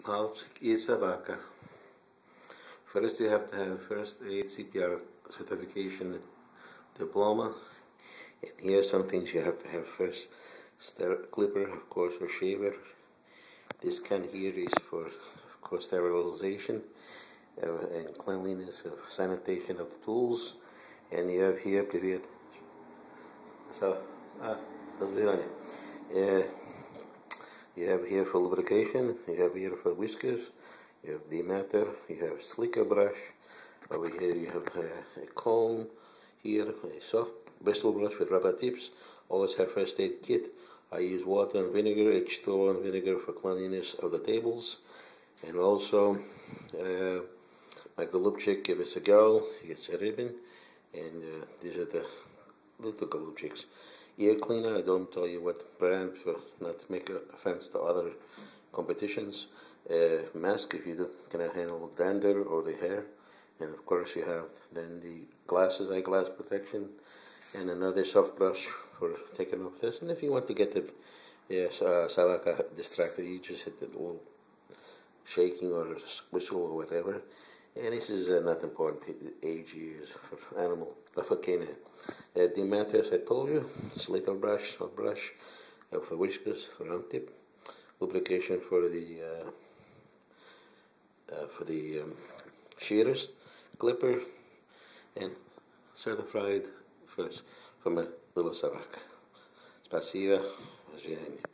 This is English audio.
Malczyk i Sabaka. First, you have to have first aid CPR certification diploma. And here are some things you have to have first. Clipper, of course, or shaver. This can here is for, of course, sterilization and cleanliness of sanitation of the tools. And you have here, привет. So, до свидания. You have here for lubrication, you have here for whiskers, you have dematter, you have slicker brush, over here you have a comb, here a soft bristle brush with rubber tips. Always have first aid kit. I use water and vinegar, H2O and vinegar for cleanliness of the tables. And also my golubchik, if it's a girl, he gets a ribbon. And these are the little golubchiks. Ear cleaner, I don't tell you what brand for not to make offense to other competitions. Mask if you cannot handle dander or the hair. And of course you have then the glasses, eyeglass protection, and another soft brush for taking off this. And if you want to get the Sabaka distracted, you just hit the little shaking or whistle or whatever. And this is not important. Age is for animal. Dematter, as I told you, slicker brush, soft brush, for whiskers, round tip, lubrication for the shears, clipper, and certified first from a little Sabaka. Спасибо. До свидания.